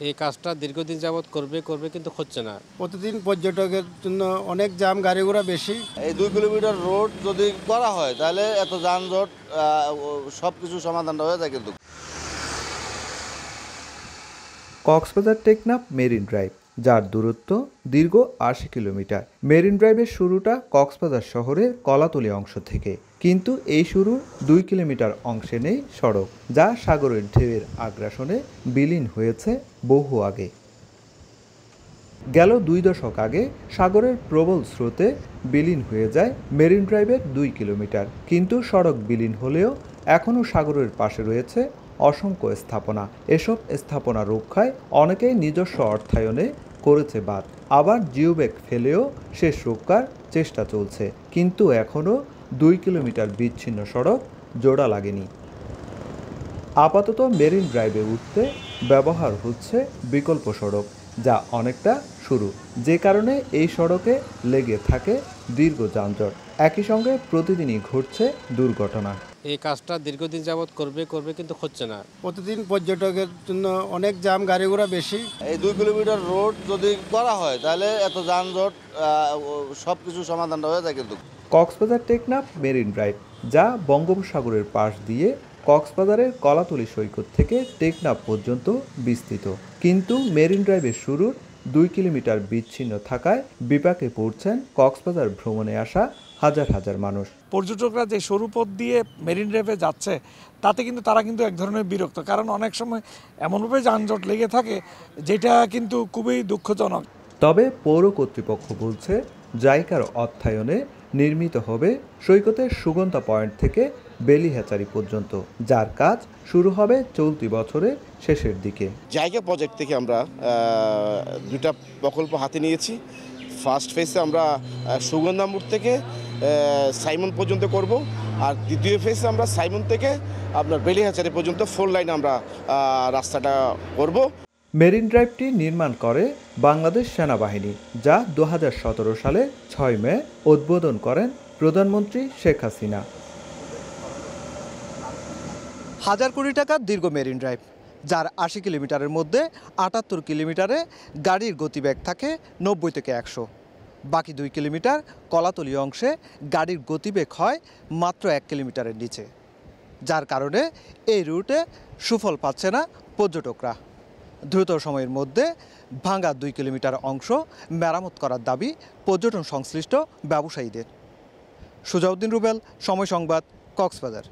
এই কাজটা দীর্ঘদিন যাবৎ করবে কিন্তু হচ্ছে না। প্রতিদিন পর্যটকের জন্য অনেক জাম, গাড়ি ঘোড়া বেশি। এই 2 কিলোমিটার রোড যদি করা হয় তাহলে এত যানজট সব কিছু সমাধানটা হয়ে যায়। কিন্তু কক্সবাজার টেকনাফ মেরিন ড্রাইভ, যার দূরত্ব দীর্ঘ ৮০ কিলোমিটার। মেরিন ড্রাইভের শুরুটা কক্সবাজার শহরের কলাতলী অংশ থেকে, কিন্তু এই শুরুর ২ কিলোমিটার অংশে নেই সড়ক, যা সাগরের ঢেউয়ের আগ্রাসনে বিলীন হয়েছে বহু আগে। গেল ২ দশক আগে সাগরের প্রবল স্রোতে বিলীন হয়ে যায় মেরিন ড্রাইভের ২ কিলোমিটার, কিন্তু সড়ক বিলীন হলেও এখনও সাগরের পাশে রয়েছে অসংখ্য স্থাপনা। এসব স্থাপনা রক্ষায় অনেকেই নিজস্ব অর্থায়নে করেছে বাঁধ, আবার জিওব্যাগ ফেলেও শেষ রক্ষার চেষ্টা চলছে, কিন্তু এখনও ২ কিলোমিটার বিচ্ছিন্ন সড়ক জোড়া লাগেনি। আপাতত মেরিন ড্রাইভে উঠতে ব্যবহার হচ্ছে বিকল্প সড়ক, যা অনেকটা সরু, যে কারণে এই সড়কে লেগে থাকে দীর্ঘ যানজট। একই সঙ্গে প্রতিদিনই ঘটছে দুর্ঘটনা। এই কাজটা দীর্ঘদিন যাবৎ করবে কিন্তু হচ্ছে না। প্রতিদিন পর্যটকের জন্য অনেক জাম, গাড়ি ঘোড়া বেশি। এই 2 কিলোমিটার রোড যদি করা হয় তাহলে এত যানজট সব কিছু সমাধানটা হয়ে যায়। কিন্তু কক্সবাজার টেকনাফ মেরিন ড্রাইভ, যা বঙ্গোপসাগরের পাশ দিয়ে কক্সবাজারের কলাতলী সৈকত থেকে টেকনাফ পর্যন্ত বিস্তৃত, কিন্তু মেরিন ড্রাইভের শুরুর ২ কিলোমিটার বিচ্ছিন্ন থাকায় বিপাকে পড়ছেন কক্সবাজার ভ্রমণে আসা হাজার হাজার মানুষ। পর্যটকরা যে সরু পথ দিয়ে মেরিন ড্রাইভে যাচ্ছে তাতে কিন্তু তারা কিন্তু এক ধরনের বিরক্ত, কারণ অনেক সময় এমনভাবে যানজট লেগে থাকে যেটা কিন্তু খুবই দুঃখজনক। তবে পৌর কর্তৃপক্ষ বলছে জাইকার অর্থায়নে নির্মিত হবে সৈকতের সুগন্ধা পয়েন্ট থেকে বেলিহ্যাচারি পর্যন্ত, যার কাজ শুরু হবে চলতি বছরের শেষের দিকে। জায়গা প্রজেক্ট থেকে আমরা 2টা প্রকল্প হাতে নিয়েছি। ফার্স্ট ফেজে আমরা সুগন্ধা মোড় থেকে সাইমন পর্যন্ত করব, আর দ্বিতীয় ফেজে আমরা সাইমন থেকে আপনার বেলিহ্যাচারি পর্যন্ত 4 লাইন আমরা রাস্তাটা করব। মেরিন ড্রাইভটি নির্মাণ করে বাংলাদেশ সেনাবাহিনী, যা ২০১৭ সালে ৬ মে উদ্বোধন করেন প্রধানমন্ত্রী শেখ হাসিনা। ১,০০০ কোটি টাকার দীর্ঘ মেরিন ড্রাইভ, যার ৮০ কিলোমিটারের মধ্যে ৭৮ কিলোমিটারে গাড়ির গতিবেগ থাকে ৯০ থেকে ১০০। বাকি ২ কিলোমিটার কলাতলী অংশে গাড়ির গতিবেগ হয় মাত্র ১ কিলোমিটারের নিচে, যার কারণে এই রুটে সুফল পাচ্ছে না পর্যটকরা। দ্রুত সময়ের মধ্যে ভাঙা ২ কিলোমিটার অংশ মেরামত করার দাবি পর্যটন সংশ্লিষ্ট ব্যবসায়ীদের। সুজাউদ্দিন রুবেল, সময় সংবাদ, কক্সবাজার।